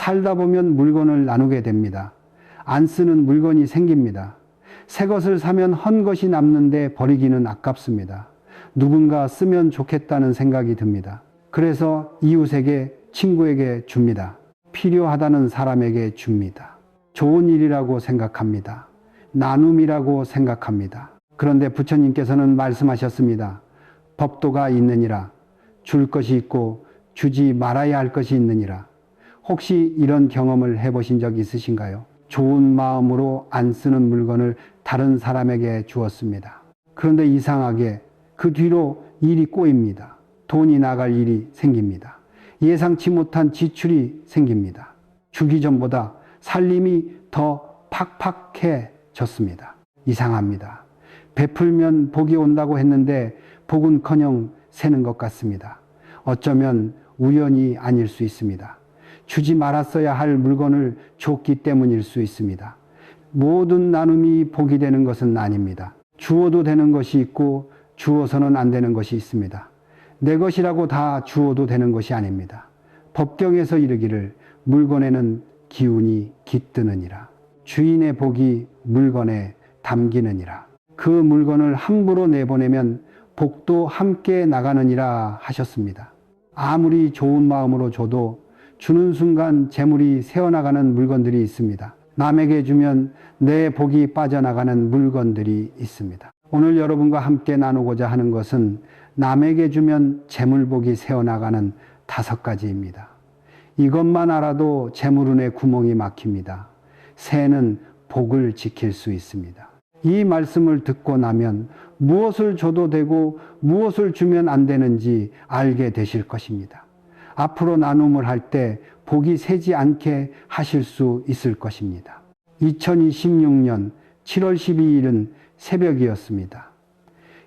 살다 보면 물건을 나누게 됩니다. 안 쓰는 물건이 생깁니다. 새 것을 사면 헌 것이 남는데 버리기는 아깝습니다. 누군가 쓰면 좋겠다는 생각이 듭니다. 그래서 이웃에게, 친구에게 줍니다. 필요하다는 사람에게 줍니다. 좋은 일이라고 생각합니다. 나눔이라고 생각합니다. 그런데 부처님께서는 말씀하셨습니다. 법도가 있느니라. 줄 것이 있고 주지 말아야 할 것이 있느니라. 혹시 이런 경험을 해보신 적 있으신가요? 좋은 마음으로 안 쓰는 물건을 다른 사람에게 주었습니다. 그런데 이상하게 그 뒤로 일이 꼬입니다. 돈이 나갈 일이 생깁니다. 예상치 못한 지출이 생깁니다. 주기 전보다 살림이 더 팍팍해졌습니다. 이상합니다. 베풀면 복이 온다고 했는데 복은커녕 새는 것 같습니다. 어쩌면 우연이 아닐 수 있습니다. 주지 말았어야 할 물건을 줬기 때문일 수 있습니다. 모든 나눔이 복이 되는 것은 아닙니다. 주어도 되는 것이 있고 주어서는 안 되는 것이 있습니다. 내 것이라고 다 주어도 되는 것이 아닙니다. 법경에서 이르기를 물건에는 기운이 깃드느니라. 주인의 복이 물건에 담기느니라. 그 물건을 함부로 내보내면 복도 함께 나가느니라 하셨습니다. 아무리 좋은 마음으로 줘도 주는 순간 재물이 새어나가는 물건들이 있습니다. 남에게 주면 내 복이 빠져나가는 물건들이 있습니다. 오늘 여러분과 함께 나누고자 하는 것은 남에게 주면 재물복이 새어나가는 5가지입니다. 이것만 알아도 재물운에 구멍이 막힙니다. 새는 복을 지킬 수 있습니다. 이 말씀을 듣고 나면 무엇을 줘도 되고 무엇을 주면 안 되는지 알게 되실 것입니다. 앞으로 나눔을 할 때 복이 새지 않게 하실 수 있을 것입니다. 2026년 7월 12일은 새벽이었습니다.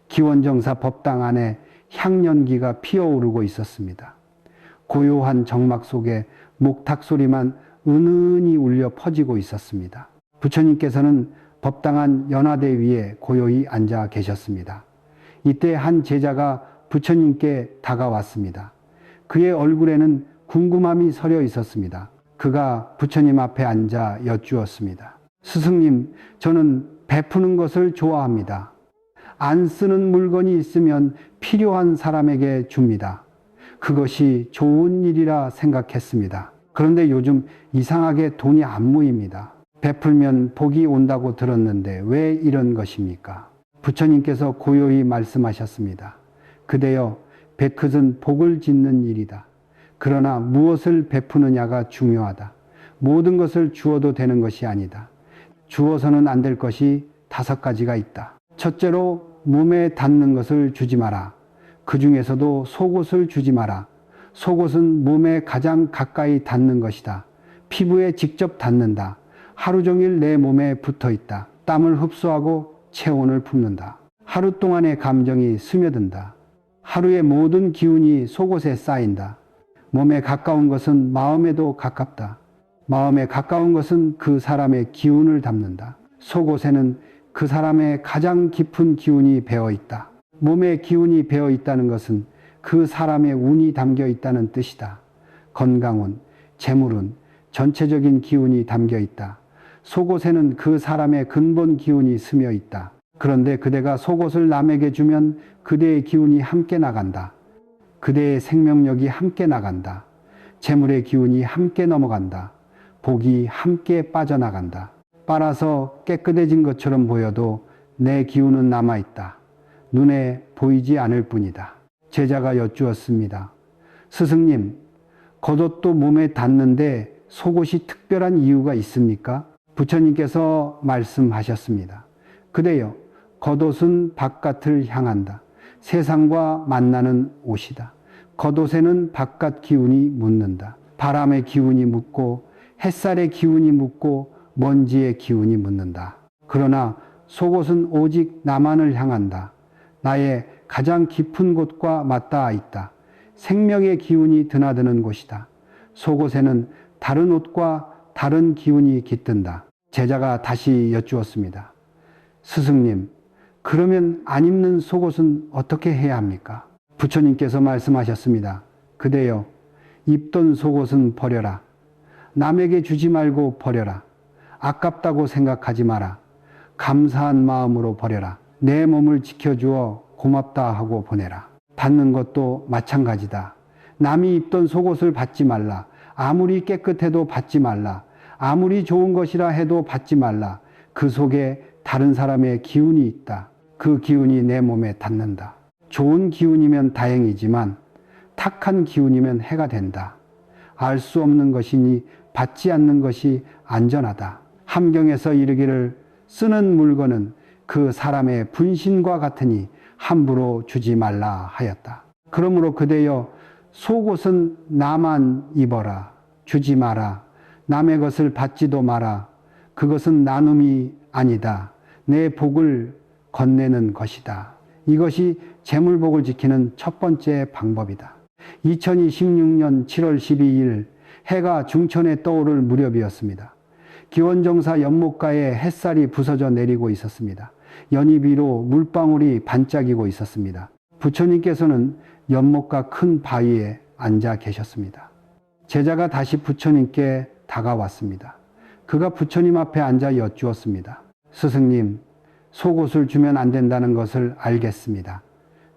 기원정사 법당 안에 향연기가 피어오르고 있었습니다. 고요한 정막 속에 목탁 소리만 은은히 울려 퍼지고 있었습니다. 부처님께서는 법당 안 연화대 위에 고요히 앉아 계셨습니다. 이때 한 제자가 부처님께 다가왔습니다. 그의 얼굴에는 궁금함이 서려 있었습니다. 그가 부처님 앞에 앉아 여쭈었습니다. 스승님, 저는 베푸는 것을 좋아합니다. 안 쓰는 물건이 있으면 필요한 사람에게 줍니다. 그것이 좋은 일이라 생각했습니다. 그런데 요즘 이상하게 돈이 안 모입니다. 베풀면 복이 온다고 들었는데 왜 이런 것입니까? 부처님께서 고요히 말씀하셨습니다. 그대여, 베크은 복을 짓는 일이다. 그러나 무엇을 베푸느냐가 중요하다. 모든 것을 주어도 되는 것이 아니다. 주어서는 안 될 것이 5가지가 있다. 첫째로 몸에 닿는 것을 주지 마라. 그 중에서도 속옷을 주지 마라. 속옷은 몸에 가장 가까이 닿는 것이다. 피부에 직접 닿는다. 하루 종일 내 몸에 붙어 있다. 땀을 흡수하고 체온을 품는다. 하루 동안의 감정이 스며든다. 하루의 모든 기운이 속옷에 쌓인다. 몸에 가까운 것은 마음에도 가깝다. 마음에 가까운 것은 그 사람의 기운을 담는다. 속옷에는 그 사람의 가장 깊은 기운이 배어 있다. 몸에 기운이 배어 있다는 것은 그 사람의 운이 담겨 있다는 뜻이다. 건강운, 재물운, 전체적인 기운이 담겨 있다. 속옷에는 그 사람의 근본 기운이 스며 있다. 그런데 그대가 속옷을 남에게 주면 그대의 기운이 함께 나간다. 그대의 생명력이 함께 나간다. 재물의 기운이 함께 넘어간다. 복이 함께 빠져나간다. 빨아서 깨끗해진 것처럼 보여도 내 기운은 남아있다. 눈에 보이지 않을 뿐이다. 제자가 여쭈었습니다. 스승님, 겉옷도 몸에 닿는데 속옷이 특별한 이유가 있습니까? 부처님께서 말씀하셨습니다. 그대여, 겉옷은 바깥을 향한다. 세상과 만나는 옷이다. 겉옷에는 바깥 기운이 묻는다. 바람의 기운이 묻고 햇살의 기운이 묻고 먼지의 기운이 묻는다. 그러나 속옷은 오직 나만을 향한다. 나의 가장 깊은 곳과 맞닿아 있다. 생명의 기운이 드나드는 곳이다. 속옷에는 다른 옷과 다른 기운이 깃든다. 제자가 다시 여쭈었습니다. 스승님, 그러면 안 입는 속옷은 어떻게 해야 합니까? 부처님께서 말씀하셨습니다. 그대여, 입던 속옷은 버려라. 남에게 주지 말고 버려라. 아깝다고 생각하지 마라. 감사한 마음으로 버려라. 내 몸을 지켜주어 고맙다 하고 보내라. 받는 것도 마찬가지다. 남이 입던 속옷을 받지 말라. 아무리 깨끗해도 받지 말라. 아무리 좋은 것이라 해도 받지 말라. 그 속에 다른 사람의 기운이 있다. 그 기운이 내 몸에 닿는다. 좋은 기운이면 다행이지만 탁한 기운이면 해가 된다. 알 수 없는 것이니 받지 않는 것이 안전하다. 함경에서 이르기를 쓰는 물건은 그 사람의 분신과 같으니 함부로 주지 말라 하였다. 그러므로 그대여 속옷은 나만 입어라. 주지 마라. 남의 것을 받지도 마라. 그것은 나눔이 아니다. 내 복을 건네는 것이다. 이것이 재물복을 지키는 첫 번째 방법이다. 2026년 7월 12일 해가 중천에 떠오를 무렵이었습니다. 기원정사 연못가에 햇살이 부서져 내리고 있었습니다. 연잎 위로 물방울이 반짝이고 있었습니다. 부처님께서는 연못가 큰 바위에 앉아 계셨습니다. 제자가 다시 부처님께 다가왔습니다. 그가 부처님 앞에 앉아 여쭈었습니다. 스승님, 속옷을 주면 안 된다는 것을 알겠습니다.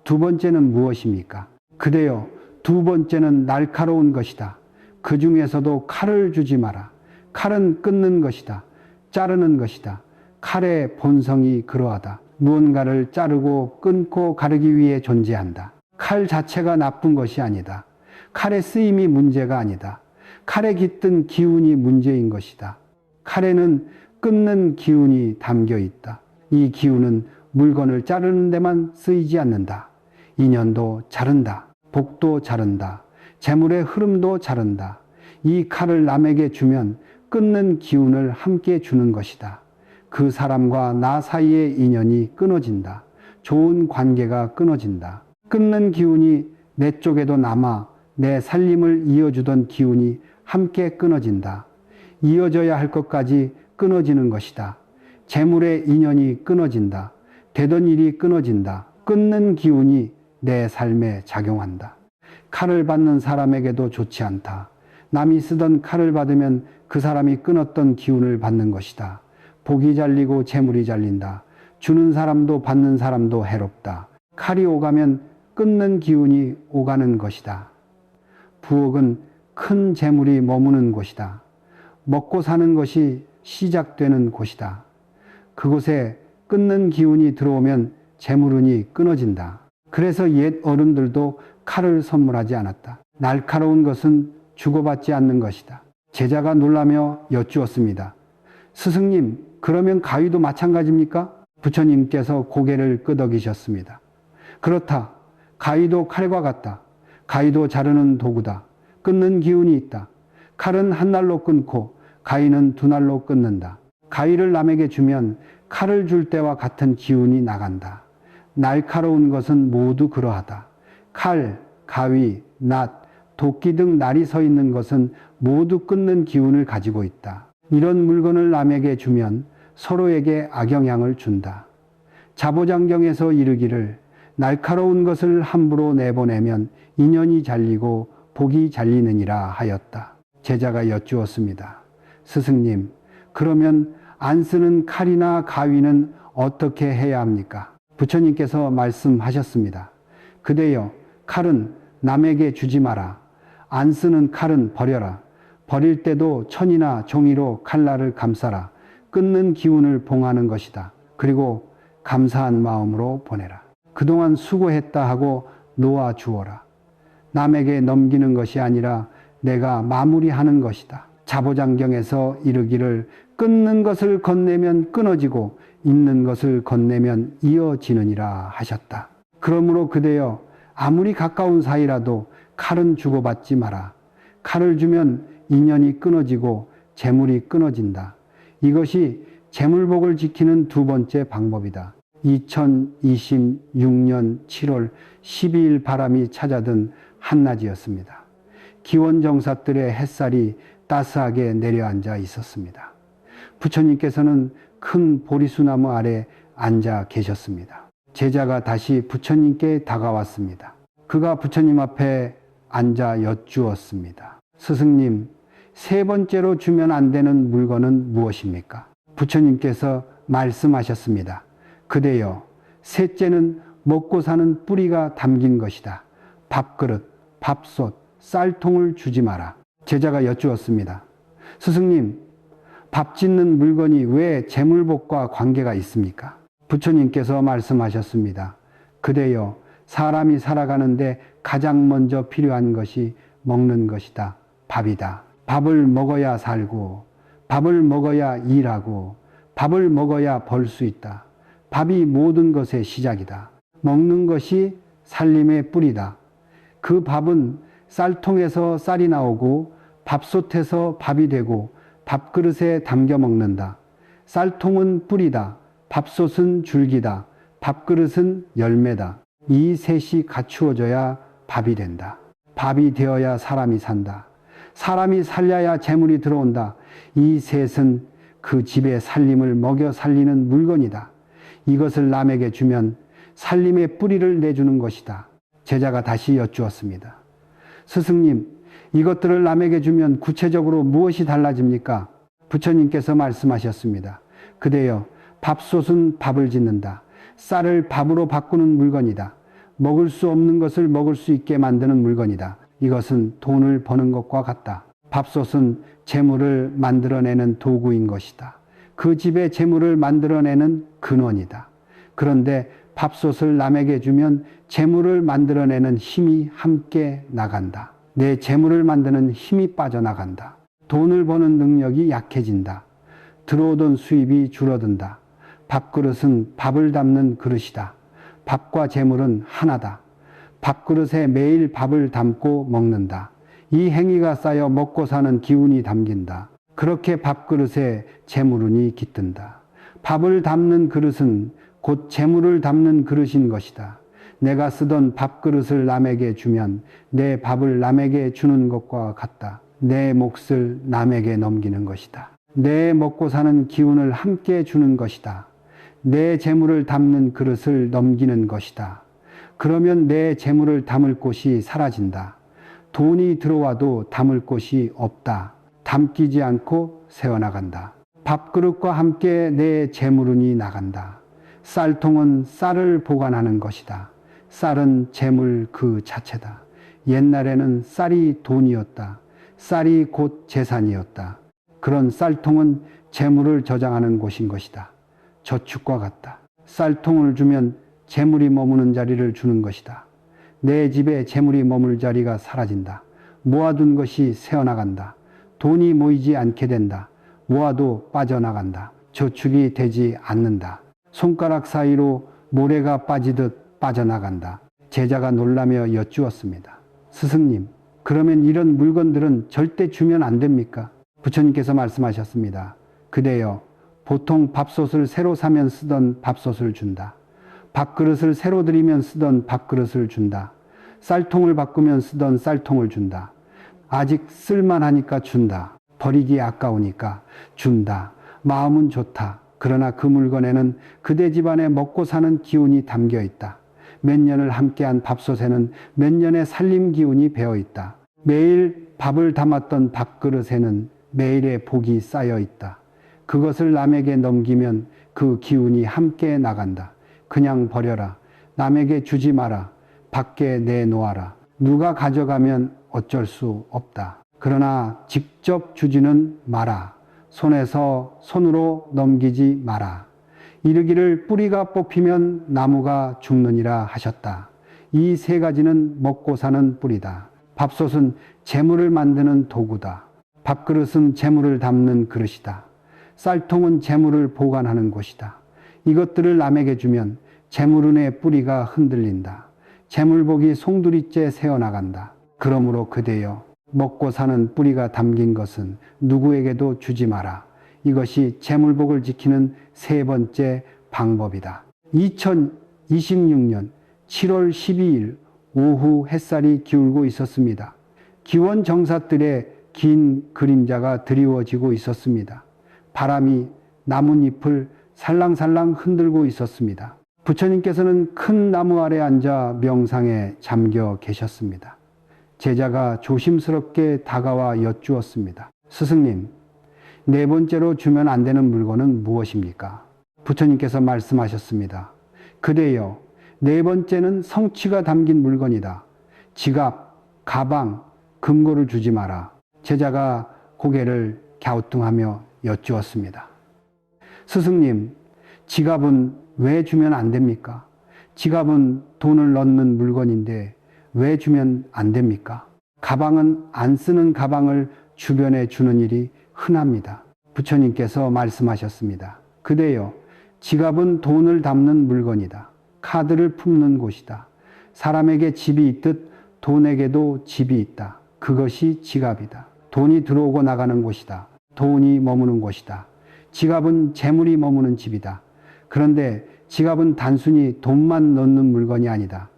두 번째는 무엇입니까? 그대여, 두 번째는 날카로운 것이다. 그 중에서도 칼을 주지 마라. 칼은 끊는 것이다. 자르는 것이다. 칼의 본성이 그러하다. 무언가를 자르고 끊고 가르기 위해 존재한다. 칼 자체가 나쁜 것이 아니다. 칼의 쓰임이 문제가 아니다. 칼에 깃든 기운이 문제인 것이다. 칼에는 끊는 기운이 담겨 있다. 이 기운은 물건을 자르는 데만 쓰이지 않는다. 인연도 자른다. 복도 자른다. 재물의 흐름도 자른다. 이 칼을 남에게 주면 끊는 기운을 함께 주는 것이다. 그 사람과 나 사이의 인연이 끊어진다. 좋은 관계가 끊어진다. 끊는 기운이 내 쪽에도 남아 내 살림을 이어주던 기운이 함께 끊어진다. 이어져야 할 것까지 끊어지는 것이다. 재물의 인연이 끊어진다. 되던 일이 끊어진다. 끊는 기운이 내 삶에 작용한다. 칼을 받는 사람에게도 좋지 않다. 남이 쓰던 칼을 받으면 그 사람이 끊었던 기운을 받는 것이다. 복이 잘리고 재물이 잘린다. 주는 사람도 받는 사람도 해롭다. 칼이 오가면 끊는 기운이 오가는 것이다. 부엌은 큰 재물이 머무는 곳이다. 먹고 사는 것이 시작되는 곳이다. 그곳에 끊는 기운이 들어오면 재물운이 끊어진다. 그래서 옛 어른들도 칼을 선물하지 않았다. 날카로운 것은 주고받지 않는 것이다. 제자가 놀라며 여쭈었습니다. 스승님, 그러면 가위도 마찬가지입니까? 부처님께서 고개를 끄덕이셨습니다. 그렇다. 가위도 칼과 같다. 가위도 자르는 도구다. 끊는 기운이 있다. 칼은 한 날로 끊고 가위는 두 날로 끊는다. 가위를 남에게 주면 칼을 줄 때와 같은 기운이 나간다. 날카로운 것은 모두 그러하다. 칼, 가위, 낫, 도끼 등 날이 서 있는 것은 모두 끊는 기운을 가지고 있다. 이런 물건을 남에게 주면 서로에게 악영향을 준다. 자보장경에서 이르기를 날카로운 것을 함부로 내보내면 인연이 잘리고 복이 잘리느니라 하였다. 제자가 여쭈었습니다. 스승님, 그러면 안 쓰는 칼이나 가위는 어떻게 해야 합니까? 부처님께서 말씀하셨습니다. 그대여, 칼은 남에게 주지 마라. 안 쓰는 칼은 버려라. 버릴 때도 천이나 종이로 칼날을 감싸라. 끊는 기운을 봉하는 것이다. 그리고 감사한 마음으로 보내라. 그동안 수고했다 하고 놓아 주어라. 남에게 넘기는 것이 아니라 내가 마무리하는 것이다. 자보장경에서 이르기를 끊는 것을 건네면 끊어지고 있는 것을 건네면 이어지느니라 하셨다. 그러므로 그대여 아무리 가까운 사이라도 칼은 주고받지 마라. 칼을 주면 인연이 끊어지고 재물이 끊어진다. 이것이 재물복을 지키는 두 번째 방법이다. 2026년 7월 12일 바람이 찾아든 한낮이었습니다. 기원정사들의 햇살이 따스하게 내려앉아 있었습니다. 부처님께서는 큰 보리수나무 아래 앉아 계셨습니다. 제자가 다시 부처님께 다가왔습니다. 그가 부처님 앞에 앉아 여쭈었습니다. 스승님, 세 번째로 주면 안 되는 물건은 무엇입니까? 부처님께서 말씀하셨습니다. 그대여, 셋째는 먹고 사는 뿌리가 담긴 것이다. 밥그릇, 밥솥, 쌀통을 주지 마라. 제자가 여쭈었습니다. 스승님, 밥 짓는 물건이 왜 재물복과 관계가 있습니까? 부처님께서 말씀하셨습니다. 그대여, 사람이 살아가는데 가장 먼저 필요한 것이 먹는 것이다. 밥이다. 밥을 먹어야 살고, 밥을 먹어야 일하고, 밥을 먹어야 벌 수 있다. 밥이 모든 것의 시작이다. 먹는 것이 살림의 뿌리다. 그 밥은 쌀통에서 쌀이 나오고 밥솥에서 밥이 되고 밥그릇에 담겨 먹는다. 쌀통은 뿌리다. 밥솥은 줄기다. 밥그릇은 열매다. 이 셋이 갖추어져야 밥이 된다. 밥이 되어야 사람이 산다. 사람이 살려야 재물이 들어온다. 이 셋은 그 집의 살림을 먹여 살리는 물건이다. 이것을 남에게 주면 살림의 뿌리를 내주는 것이다. 제자가 다시 여쭈었습니다. 스승님, 이것들을 남에게 주면 구체적으로 무엇이 달라집니까? 부처님께서 말씀하셨습니다. 그대여, 밥솥은 밥을 짓는다. 쌀을 밥으로 바꾸는 물건이다. 먹을 수 없는 것을 먹을 수 있게 만드는 물건이다. 이것은 돈을 버는 것과 같다. 밥솥은 재물을 만들어내는 도구인 것이다. 그 집의 재물을 만들어내는 근원이다. 그런데 밥솥을 남에게 주면 재물을 만들어내는 힘이 함께 나간다. 내 재물을 만드는 힘이 빠져나간다. 돈을 버는 능력이 약해진다. 들어오던 수입이 줄어든다. 밥그릇은 밥을 담는 그릇이다. 밥과 재물은 하나다. 밥그릇에 매일 밥을 담고 먹는다. 이 행위가 쌓여 먹고 사는 기운이 담긴다. 그렇게 밥그릇에 재물운이 깃든다. 밥을 담는 그릇은 곧 재물을 담는 그릇인 것이다. 내가 쓰던 밥그릇을 남에게 주면 내 밥을 남에게 주는 것과 같다. 내 몫을 남에게 넘기는 것이다. 내 먹고 사는 기운을 함께 주는 것이다. 내 재물을 담는 그릇을 넘기는 것이다. 그러면 내 재물을 담을 곳이 사라진다. 돈이 들어와도 담을 곳이 없다. 담기지 않고 새어나간다. 밥그릇과 함께 내 재물운이 나간다. 쌀통은 쌀을 보관하는 것이다. 쌀은 재물 그 자체다. 옛날에는 쌀이 돈이었다. 쌀이 곧 재산이었다. 그런 쌀통은 재물을 저장하는 곳인 것이다. 저축과 같다. 쌀통을 주면 재물이 머무는 자리를 주는 것이다. 내 집에 재물이 머물 자리가 사라진다. 모아둔 것이 새어나간다. 돈이 모이지 않게 된다. 모아도 빠져나간다. 저축이 되지 않는다. 손가락 사이로 모래가 빠지듯 빠져나간다. 제자가 놀라며 여쭈었습니다. 스승님, 그러면 이런 물건들은 절대 주면 안 됩니까? 부처님께서 말씀하셨습니다. 그대여, 보통 밥솥을 새로 사면 쓰던 밥솥을 준다. 밥그릇을 새로 들이면 쓰던 밥그릇을 준다. 쌀통을 바꾸면 쓰던 쌀통을 준다. 아직 쓸만하니까 준다. 버리기 아까우니까 준다. 마음은 좋다. 그러나 그 물건에는 그대 집안에 먹고 사는 기운이 담겨 있다. 몇 년을 함께한 밥솥에는 몇 년의 살림 기운이 배어 있다. 매일 밥을 담았던 밥그릇에는 매일의 복이 쌓여 있다. 그것을 남에게 넘기면 그 기운이 함께 나간다. 그냥 버려라. 남에게 주지 마라. 밖에 내놓아라. 누가 가져가면 어쩔 수 없다. 그러나 직접 주지는 마라. 손에서 손으로 넘기지 마라. 이르기를 뿌리가 뽑히면 나무가 죽느니라 하셨다. 이 세 가지는 먹고 사는 뿌리다. 밥솥은 재물을 만드는 도구다. 밥그릇은 재물을 담는 그릇이다. 쌀통은 재물을 보관하는 곳이다. 이것들을 남에게 주면 재물운의 뿌리가 흔들린다. 재물복이 송두리째 새어나간다. 그러므로 그대여, 먹고 사는 뿌리가 담긴 것은 누구에게도 주지 마라. 이것이 재물복을 지키는 세 번째 방법이다. 2026년 7월 12일 오후 햇살이 기울고 있었습니다. 기원정사들의 긴 그림자가 드리워지고 있었습니다. 바람이 나뭇잎을 살랑살랑 흔들고 있었습니다. 부처님께서는 큰 나무 아래 앉아 명상에 잠겨 계셨습니다. 제자가 조심스럽게 다가와 여쭈었습니다. 스승님, 네 번째로 주면 안 되는 물건은 무엇입니까? 부처님께서 말씀하셨습니다. 그대여, 네 번째는 성취가 담긴 물건이다. 지갑, 가방, 금고를 주지 마라. 제자가 고개를 갸우뚱하며 여쭈었습니다. 스승님, 지갑은 왜 주면 안 됩니까? 지갑은 돈을 넣는 물건인데 왜 주면 안 됩니까? 가방은 안 쓰는 가방을 주변에 주는 일이 흔합니다. 부처님께서 말씀하셨습니다. 그대여, 지갑은 돈을 담는 물건이다. 카드를 품는 곳이다. 사람에게 집이 있듯 돈에게도 집이 있다. 그것이 지갑이다. 돈이 들어오고 나가는 곳이다. 돈이 머무는 곳이다. 지갑은 재물이 머무는 집이다. 그런데 지갑은 단순히 돈만 넣는 물건이 아니다.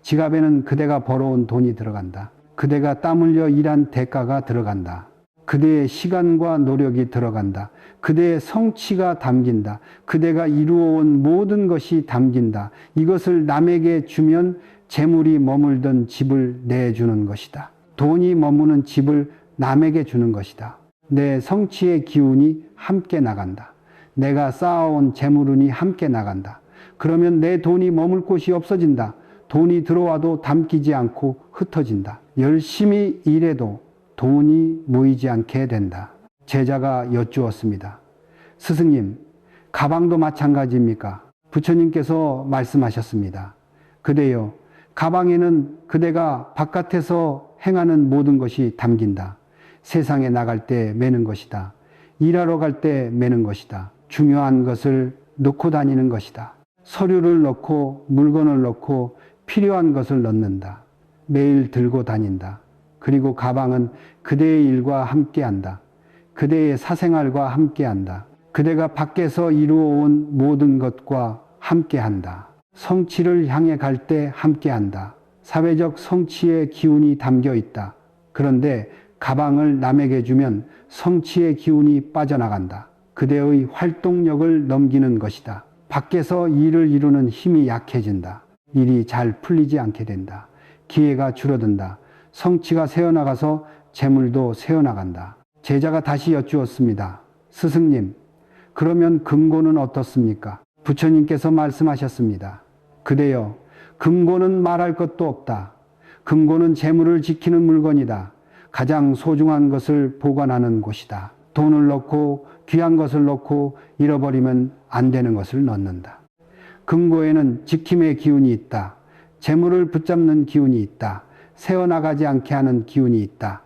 지갑에는 그대가 벌어온 돈이 들어간다. 그대가 땀 흘려 일한 대가가 들어간다. 그대의 시간과 노력이 들어간다. 그대의 성취가 담긴다. 그대가 이루어온 모든 것이 담긴다. 이것을 남에게 주면 재물이 머물던 집을 내주는 것이다. 돈이 머무는 집을 남에게 주는 것이다. 내 성취의 기운이 함께 나간다. 내가 쌓아온 재물운이 함께 나간다. 그러면 내 돈이 머물 곳이 없어진다. 돈이 들어와도 담기지 않고 흩어진다. 열심히 일해도 돈이 모이지 않게 된다. 제자가 여쭈었습니다. 스승님, 가방도 마찬가지입니까? 부처님께서 말씀하셨습니다. 그대여, 가방에는 그대가 바깥에서 행하는 모든 것이 담긴다. 세상에 나갈 때 매는 것이다. 일하러 갈 때 매는 것이다. 중요한 것을 넣고 다니는 것이다. 서류를 넣고 물건을 넣고 필요한 것을 넣는다. 매일 들고 다닌다. 그리고 가방은 그대의 일과 함께한다. 그대의 사생활과 함께한다. 그대가 밖에서 이루어온 모든 것과 함께한다. 성취를 향해 갈 때 함께한다. 사회적 성취의 기운이 담겨 있다. 그런데 가방을 남에게 주면 성취의 기운이 빠져나간다. 그대의 활동력을 넘기는 것이다. 밖에서 일을 이루는 힘이 약해진다. 일이 잘 풀리지 않게 된다. 기회가 줄어든다. 성취가 새어나가서 재물도 새어나간다. 제자가 다시 여쭈었습니다. 스승님, 그러면 금고는 어떻습니까? 부처님께서 말씀하셨습니다. 그대여, 금고는 말할 것도 없다. 금고는 재물을 지키는 물건이다. 가장 소중한 것을 보관하는 곳이다. 돈을 넣고 귀한 것을 넣고 잃어버리면 안 되는 것을 넣는다. 금고에는 지킴의 기운이 있다. 재물을 붙잡는 기운이 있다. 새어나가지 않게 하는 기운이 있다.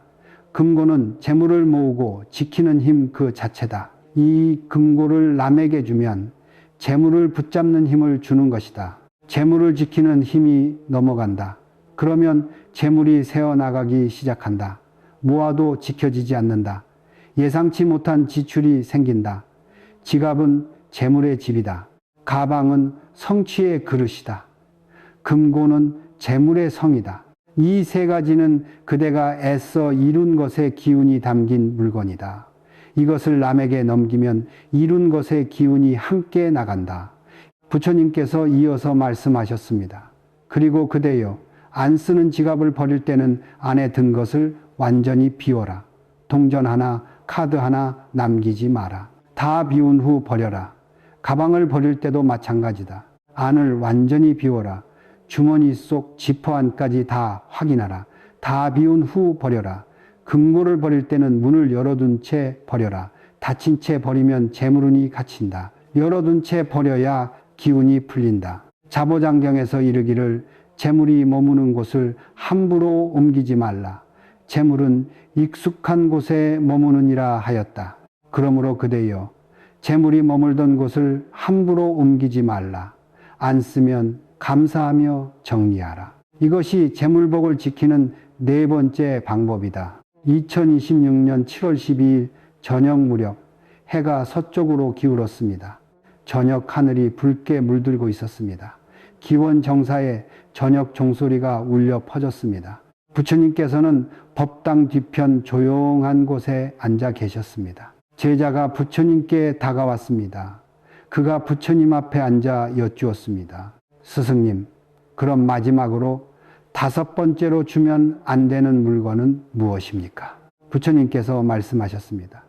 금고는 재물을 모으고 지키는 힘 그 자체다. 이 금고를 남에게 주면 재물을 붙잡는 힘을 주는 것이다. 재물을 지키는 힘이 넘어간다. 그러면 재물이 새어나가기 시작한다. 모아도 지켜지지 않는다. 예상치 못한 지출이 생긴다. 지갑은 재물의 집이다. 가방은 성취의 그릇이다. 금고는 재물의 성이다. 이 세 가지는 그대가 애써 이룬 것의 기운이 담긴 물건이다. 이것을 남에게 넘기면 이룬 것의 기운이 함께 나간다. 부처님께서 이어서 말씀하셨습니다. 그리고 그대여, 안 쓰는 지갑을 버릴 때는 안에 든 것을 완전히 비워라. 동전 하나, 카드 하나 남기지 마라. 다 비운 후 버려라. 가방을 버릴 때도 마찬가지다. 안을 완전히 비워라. 주머니 속 지퍼 안까지 다 확인하라. 다 비운 후 버려라. 금고를 버릴 때는 문을 열어둔 채 버려라. 닫힌 채 버리면 재물운이 갇힌다. 열어둔 채 버려야 기운이 풀린다. 자보장경에서 이르기를 재물이 머무는 곳을 함부로 옮기지 말라. 재물은 익숙한 곳에 머무느니라 하였다. 그러므로 그대여, 재물이 머물던 곳을 함부로 옮기지 말라. 안 쓰면 감사하며 정리하라. 이것이 재물복을 지키는 네 번째 방법이다. 2026년 7월 12일 저녁 무렵 해가 서쪽으로 기울었습니다. 저녁 하늘이 붉게 물들고 있었습니다. 기원 정사에 저녁 종소리가 울려 퍼졌습니다. 부처님께서는 법당 뒤편 조용한 곳에 앉아 계셨습니다. 제자가 부처님께 다가왔습니다. 그가 부처님 앞에 앉아 여쭈었습니다. 스승님, 그럼 마지막으로 다섯 번째로 주면 안 되는 물건은 무엇입니까? 부처님께서 말씀하셨습니다.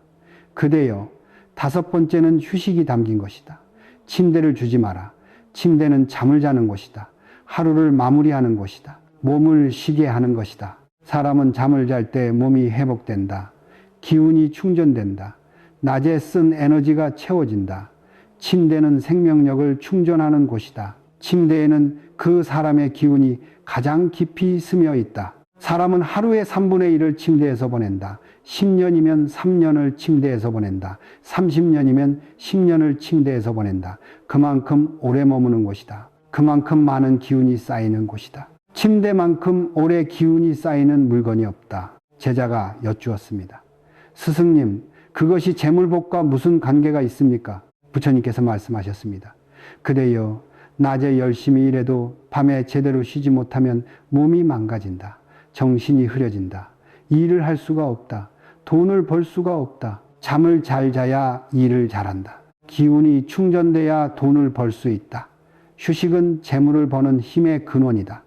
그대여, 5번째는 휴식이 담긴 것이다. 침대를 주지 마라. 침대는 잠을 자는 곳이다. 하루를 마무리하는 곳이다. 몸을 쉬게 하는 것이다. 사람은 잠을 잘 때 몸이 회복된다. 기운이 충전된다. 낮에 쓴 에너지가 채워진다. 침대는 생명력을 충전하는 곳이다. 침대에는 그 사람의 기운이 가장 깊이 스며 있다. 사람은 하루의 3분의 1을 침대에서 보낸다. 10년이면 3년을 침대에서 보낸다. 30년이면 10년을 침대에서 보낸다. 그만큼 오래 머무는 곳이다. 그만큼 많은 기운이 쌓이는 곳이다. 침대만큼 오래 기운이 쌓이는 물건이 없다. 제자가 여쭈었습니다. 스승님, 그것이 재물복과 무슨 관계가 있습니까? 부처님께서 말씀하셨습니다. 그대여, 낮에 열심히 일해도 밤에 제대로 쉬지 못하면 몸이 망가진다. 정신이 흐려진다. 일을 할 수가 없다. 돈을 벌 수가 없다. 잠을 잘 자야 일을 잘한다. 기운이 충전돼야 돈을 벌 수 있다. 휴식은 재물을 버는 힘의 근원이다.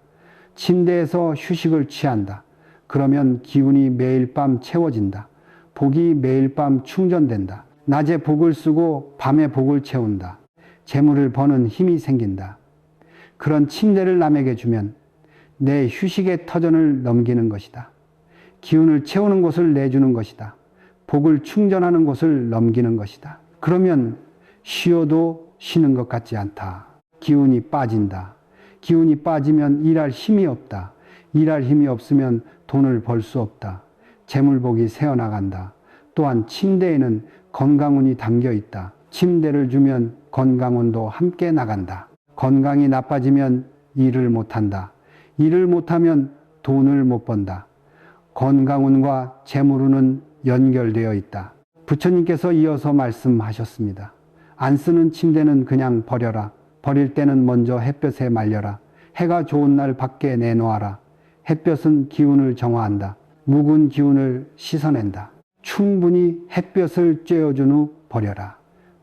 침대에서 휴식을 취한다. 그러면 기운이 매일 밤 채워진다. 복이 매일 밤 충전된다. 낮에 복을 쓰고 밤에 복을 채운다. 재물을 버는 힘이 생긴다. 그런 침대를 남에게 주면 내 휴식의 터전을 넘기는 것이다. 기운을 채우는 곳을 내주는 것이다. 복을 충전하는 곳을 넘기는 것이다. 그러면 쉬어도 쉬는 것 같지 않다. 기운이 빠진다. 기운이 빠지면 일할 힘이 없다. 일할 힘이 없으면 돈을 벌 수 없다. 재물복이 새어나간다. 또한 침대에는 건강운이 담겨 있다. 침대를 주면 건강운도 함께 나간다. 건강이 나빠지면 일을 못한다. 일을 못하면 돈을 못 번다. 건강운과 재물운은 연결되어 있다. 부처님께서 이어서 말씀하셨습니다. 안 쓰는 침대는 그냥 버려라. 버릴 때는 먼저 햇볕에 말려라. 해가 좋은 날 밖에 내놓아라. 햇볕은 기운을 정화한다. 묵은 기운을 씻어낸다. 충분히 햇볕을 쬐어준 후 버려라.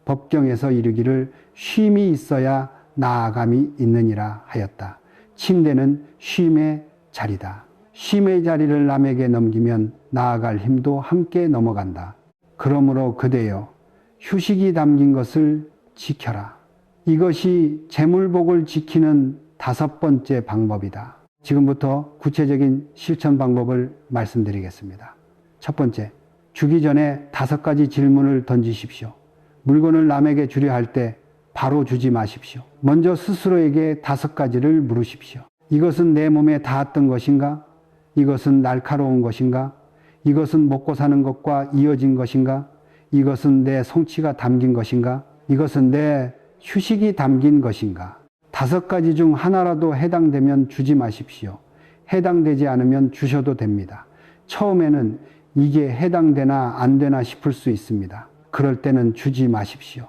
법경에서 이르기를 쉼이 있어야 나아감이 있느니라 하였다. 침대는 쉼의 자리다. 쉼의 자리를 남에게 넘기면 나아갈 힘도 함께 넘어간다. 그러므로 그대여, 휴식이 담긴 것을 지켜라. 이것이 재물복을 지키는 5번째 방법이다. 지금부터 구체적인 실천 방법을 말씀드리겠습니다. 첫 번째, 주기 전에 5가지 질문을 던지십시오. 물건을 남에게 주려 할 때 바로 주지 마십시오. 먼저 스스로에게 5가지를 물으십시오. 이것은 내 몸에 닿았던 것인가? 이것은 날카로운 것인가? 이것은 먹고 사는 것과 이어진 것인가? 이것은 내 성취가 담긴 것인가? 이것은 내 휴식이 담긴 것인가? 5가지 중 하나라도 해당되면 주지 마십시오. 해당되지 않으면 주셔도 됩니다. 처음에는 이게 해당되나 안 되나 싶을 수 있습니다. 그럴 때는 주지 마십시오.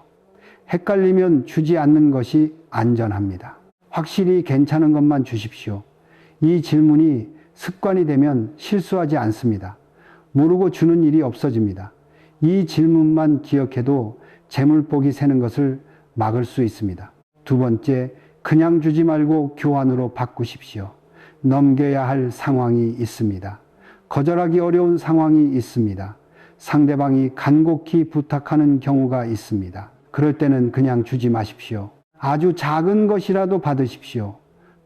헷갈리면 주지 않는 것이 안전합니다. 확실히 괜찮은 것만 주십시오. 이 질문이 습관이 되면 실수하지 않습니다. 모르고 주는 일이 없어집니다. 이 질문만 기억해도 재물복이 새는 것을 막을 수 있습니다. 두 번째, 그냥 주지 말고 교환으로 바꾸십시오. 넘겨야 할 상황이 있습니다. 거절하기 어려운 상황이 있습니다. 상대방이 간곡히 부탁하는 경우가 있습니다. 그럴 때는 그냥 주지 마십시오. 아주 작은 것이라도 받으십시오.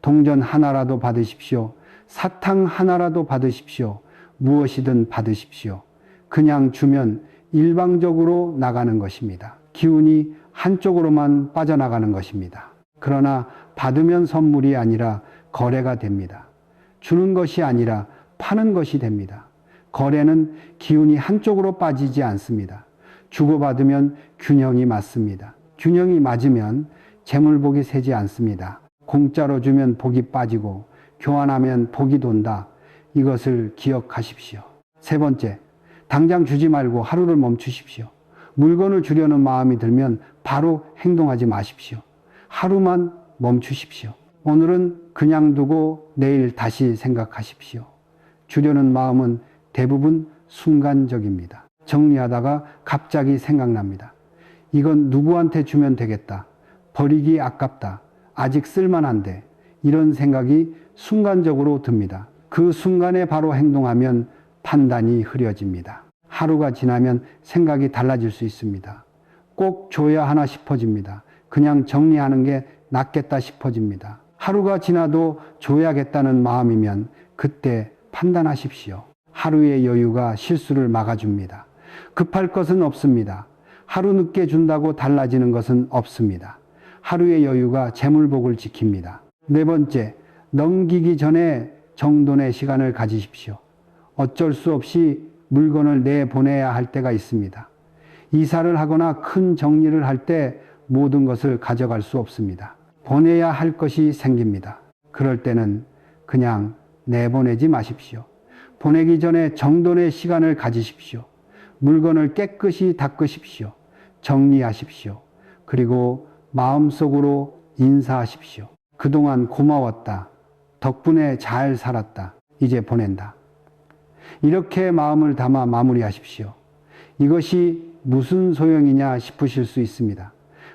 동전 하나라도 받으십시오. 사탕 하나라도 받으십시오. 무엇이든 받으십시오. 그냥 주면 일방적으로 나가는 것입니다. 기운이 한쪽으로만 빠져나가는 것입니다. 그러나 받으면 선물이 아니라 거래가 됩니다. 주는 것이 아니라 파는 것이 됩니다. 거래는 기운이 한쪽으로 빠지지 않습니다. 주고받으면 균형이 맞습니다. 균형이 맞으면 재물복이 새지 않습니다. 공짜로 주면 복이 빠지고 교환하면 복이 돈다. 이것을 기억하십시오. 세 번째, 당장 주지 말고 하루를 멈추십시오. 물건을 주려는 마음이 들면 바로 행동하지 마십시오. 하루만 멈추십시오. 오늘은 그냥 두고 내일 다시 생각하십시오. 주려는 마음은 대부분 순간적입니다. 정리하다가 갑자기 생각납니다. 이건 누구한테 주면 되겠다. 버리기 아깝다. 아직 쓸만한데. 이런 생각이 순간적으로 듭니다. 그 순간에 바로 행동하면 판단이 흐려집니다. 하루가 지나면 생각이 달라질 수 있습니다. 꼭 줘야 하나 싶어집니다. 그냥 정리하는 게 낫겠다 싶어집니다. 하루가 지나도 줘야겠다는 마음이면 그때 판단하십시오. 하루의 여유가 실수를 막아줍니다. 급할 것은 없습니다. 하루 늦게 준다고 달라지는 것은 없습니다. 하루의 여유가 재물복을 지킵니다. 네 번째, 넘기기 전에 정돈의 시간을 가지십시오. 어쩔 수 없이 물건을 내보내야 할 때가 있습니다. 이사를 하거나 큰 정리를 할 때 모든 것을 가져갈 수 없습니다. 보내야 할 것이 생깁니다. 그럴 때는 그냥 내보내지 마십시오. 보내기 전에 정돈의 시간을 가지십시오. 물건을 깨끗이 닦으십시오. 정리하십시오. 그리고 마음속으로 인사하십시오. 그동안 고마웠다. 덕분에 잘 살았다. 이제 보낸다. 이렇게 마음을 담아 마무리하십시오. 이것이 무슨 소용이냐 싶으실 수 있습니다.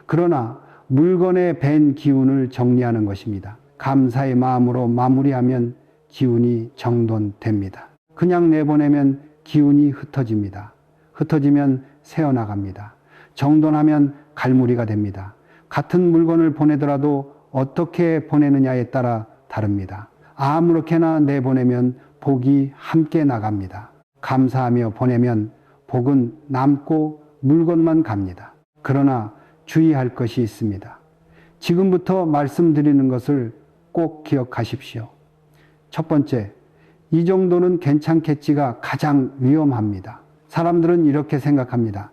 그러나 물건에 밴 기운을 정리하는 것입니다. 감사의 마음으로 마무리하면 기운이 정돈됩니다. 그냥 내보내면 기운이 흩어집니다. 흩어지면 새어나갑니다. 정돈하면 갈무리가 됩니다. 같은 물건을 보내더라도 어떻게 보내느냐에 따라 다릅니다. 아무렇게나 내보내면 복이 함께 나갑니다. 감사하며 보내면 복은 남고 물건만 갑니다. 그러나 주의할 것이 있습니다. 지금부터 말씀드리는 것을 꼭 기억하십시오. 첫 번째, 이 정도는 괜찮겠지가 가장 위험합니다. 사람들은 이렇게 생각합니다.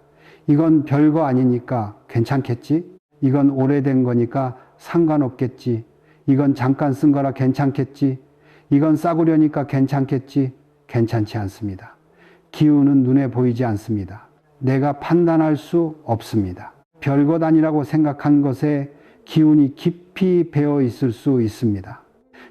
이건 별거 아니니까 괜찮겠지? 이건 오래된 거니까 상관없겠지? 이건 잠깐 쓴 거라 괜찮겠지? 이건 싸구려니까 괜찮겠지? 괜찮지 않습니다. 기운은 눈에 보이지 않습니다. 내가 판단할 수 없습니다. 별것 아니라고 생각한 것에 기운이 깊이 배어 있을 수 있습니다.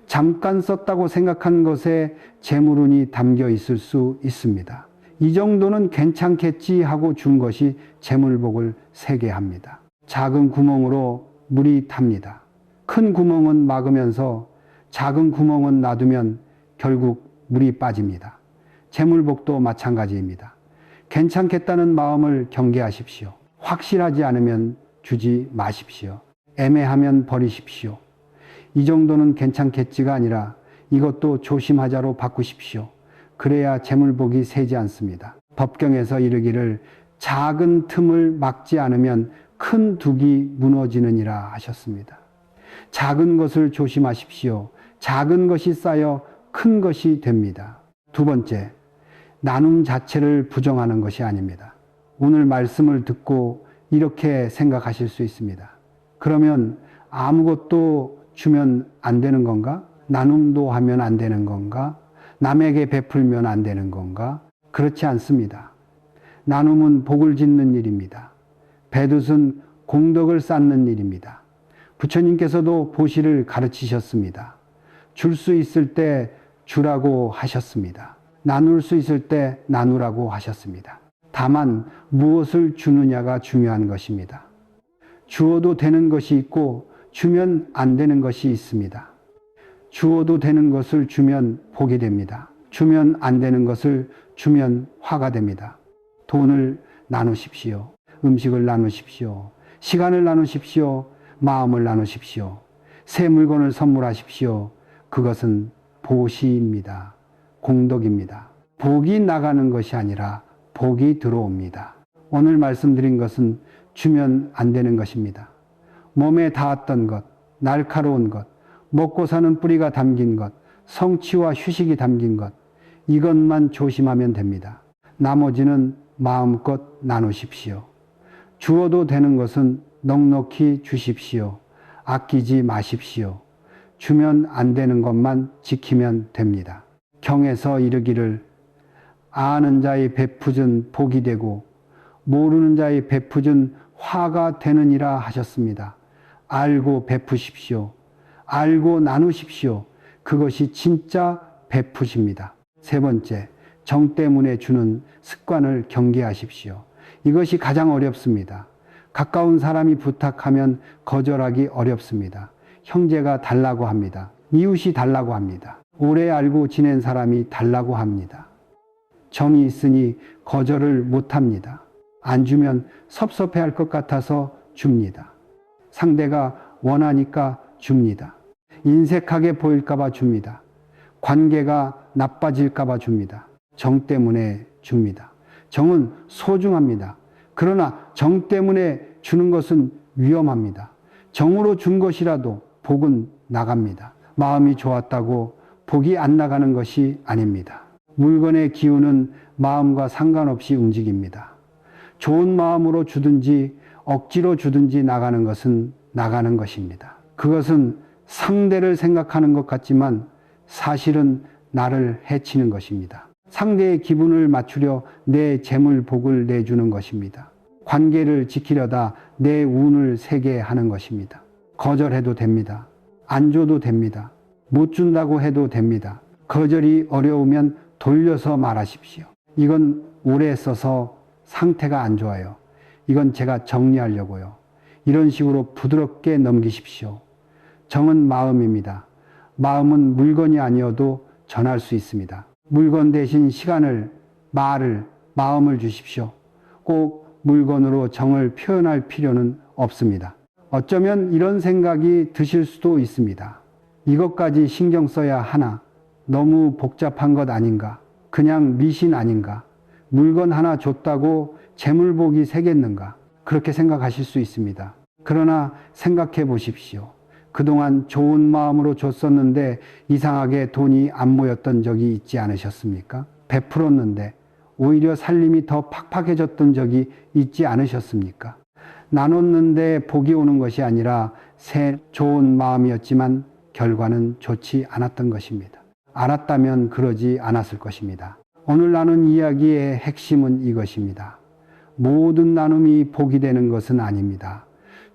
잠깐 썼다고 생각한 것에 재물운이 담겨 있을 수 있습니다. 이 정도는 괜찮겠지 하고 준 것이 재물복을 세게 합니다. 작은 구멍으로 물이 탑니다. 큰 구멍은 막으면서 작은 구멍은 놔두면 결국 물이 빠집니다. 재물복도 마찬가지입니다. 괜찮겠다는 마음을 경계하십시오. 확실하지 않으면 주지 마십시오. 애매하면 버리십시오. 이 정도는 괜찮겠지가 아니라 이것도 조심하자로 바꾸십시오. 그래야 재물복이 새지 않습니다. 법경에서 이르기를 작은 틈을 막지 않으면 큰 둑이 무너지느니라 하셨습니다. 작은 것을 조심하십시오. 작은 것이 쌓여 큰 것이 됩니다. 두 번째, 나눔 자체를 부정하는 것이 아닙니다. 오늘 말씀을 듣고 이렇게 생각하실 수 있습니다. 그러면 아무것도 주면 안 되는 건가? 나눔도 하면 안 되는 건가? 남에게 베풀면 안 되는 건가? 그렇지 않습니다. 나눔은 복을 짓는 일입니다. 베듯은 공덕을 쌓는 일입니다. 부처님께서도 보시를 가르치셨습니다. 줄 수 있을 때 주라고 하셨습니다. 나눌 수 있을 때 나누라고 하셨습니다. 다만 무엇을 주느냐가 중요한 것입니다. 주어도 되는 것이 있고 주면 안 되는 것이 있습니다. 주어도 되는 것을 주면 복이 됩니다. 주면 안 되는 것을 주면 화가 됩니다. 돈을 나누십시오. 음식을 나누십시오. 시간을 나누십시오. 마음을 나누십시오. 새 물건을 선물하십시오. 그것은 보시입니다. 공덕입니다. 복이 나가는 것이 아니라 복이 들어옵니다. 오늘 말씀드린 것은 주면 안 되는 것입니다. 몸에 닿았던 것, 날카로운 것, 먹고 사는 뿌리가 담긴 것, 성취와 휴식이 담긴 것, 이것만 조심하면 됩니다. 나머지는 마음껏 나누십시오. 주어도 되는 것은 넉넉히 주십시오. 아끼지 마십시오. 주면 안 되는 것만 지키면 됩니다. 경에서 이르기를 아는 자의 베푸준 복이 되고 모르는 자의 베푸준 화가 되느니라 하셨습니다. 알고 베푸십시오. 알고 나누십시오. 그것이 진짜 베푸십니다. 세 번째, 정 때문에 주는 습관을 경계하십시오. 이것이 가장 어렵습니다. 가까운 사람이 부탁하면 거절하기 어렵습니다. 형제가 달라고 합니다. 이웃이 달라고 합니다. 오래 알고 지낸 사람이 달라고 합니다. 정이 있으니 거절을 못합니다. 안 주면 섭섭해할 것 같아서 줍니다. 상대가 원하니까 줍니다. 인색하게 보일까봐 줍니다. 관계가 나빠질까봐 줍니다. 정 때문에 줍니다. 정은 소중합니다. 그러나 정 때문에 주는 것은 위험합니다. 정으로 준 것이라도 복은 나갑니다. 마음이 좋았다고 복이 안 나가는 것이 아닙니다. 물건의 기운은 마음과 상관없이 움직입니다. 좋은 마음으로 주든지 억지로 주든지 나가는 것은 나가는 것입니다. 그것은 상대를 생각하는 것 같지만 사실은 나를 해치는 것입니다. 상대의 기분을 맞추려 내 재물 복을 내주는 것입니다. 관계를 지키려다 내 운을 세게 하는 것입니다. 거절해도 됩니다. 안 줘도 됩니다. 못 준다고 해도 됩니다. 거절이 어려우면 돌려서 말하십시오. 이건 오래 써서 상태가 안 좋아요. 이건 제가 정리하려고요. 이런 식으로 부드럽게 넘기십시오. 정은 마음입니다. 마음은 물건이 아니어도 전할 수 있습니다. 물건 대신 시간을, 말을, 마음을 주십시오. 꼭 물건으로 정을 표현할 필요는 없습니다. 어쩌면 이런 생각이 드실 수도 있습니다. 이것까지 신경 써야 하나? 너무 복잡한 것 아닌가? 그냥 미신 아닌가? 물건 하나 줬다고 재물복이 새겠는가? 그렇게 생각하실 수 있습니다. 그러나 생각해 보십시오. 그동안 좋은 마음으로 줬었는데 이상하게 돈이 안 모였던 적이 있지 않으셨습니까? 베풀었는데 오히려 살림이 더 팍팍해졌던 적이 있지 않으셨습니까? 나눴는데 복이 오는 것이 아니라 새 좋은 마음이었지만 결과는 좋지 않았던 것입니다. 알았다면 그러지 않았을 것입니다. 오늘 나눈 이야기의 핵심은 이것입니다. 모든 나눔이 복이 되는 것은 아닙니다.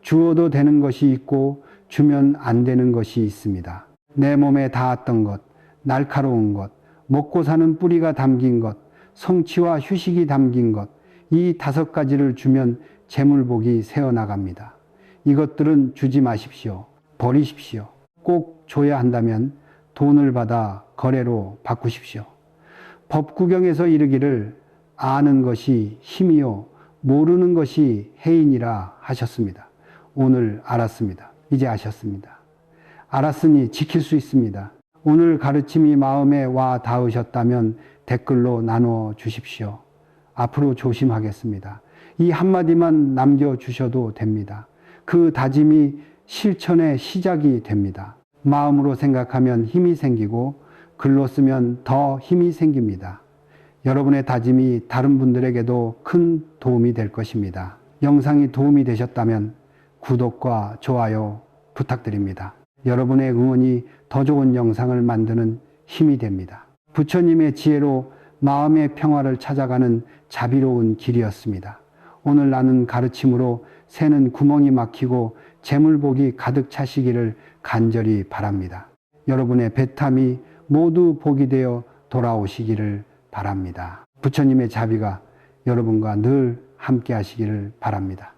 주어도 되는 것이 있고 주면 안 되는 것이 있습니다. 내 몸에 닿았던 것, 날카로운 것, 먹고 사는 뿌리가 담긴 것, 성취와 휴식이 담긴 것, 이 5가지를 주면 재물복이 새어나갑니다. 이것들은 주지 마십시오. 버리십시오. 꼭 줘야 한다면 돈을 받아 거래로 바꾸십시오. 법구경에서 이르기를 아는 것이 힘이요 모르는 것이 해이니라 하셨습니다. 오늘 알았습니다. 이제 아셨습니다. 알았으니 지킬 수 있습니다. 오늘 가르침이 마음에 와 닿으셨다면 댓글로 나눠 주십시오. 앞으로 조심하겠습니다. 이 한마디만 남겨주셔도 됩니다. 그 다짐이 실천의 시작이 됩니다. 마음으로 생각하면 힘이 생기고 글로 쓰면 더 힘이 생깁니다. 여러분의 다짐이 다른 분들에게도 큰 도움이 될 것입니다. 영상이 도움이 되셨다면 구독과 좋아요 부탁드립니다. 여러분의 응원이 더 좋은 영상을 만드는 힘이 됩니다. 부처님의 지혜로 마음의 평화를 찾아가는 자비로운 길이었습니다. 오늘 나눈 가르침으로 새는 구멍이 막히고 재물복이 가득 차시기를 간절히 바랍니다. 여러분의 배탐이 모두 복이 되어 돌아오시기를 바랍니다. 부처님의 자비가 여러분과 늘 함께 하시기를 바랍니다.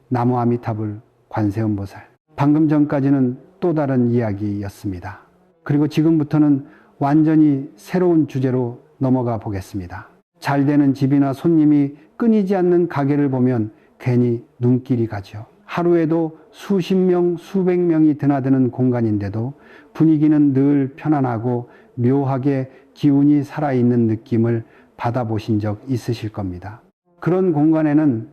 나무 아미타불 관세음보살. 방금 전까지는 또 다른 이야기였습니다. 그리고 지금부터는 완전히 새로운 주제로 넘어가 보겠습니다. 잘 되는 집이나 손님이 끊이지 않는 가게를 보면 괜히 눈길이 가죠. 하루에도 수십 명, 수백 명이 드나드는 공간인데도 분위기는 늘 편안하고 묘하게 기운이 살아있는 느낌을 받아보신 적 있으실 겁니다. 그런 공간에는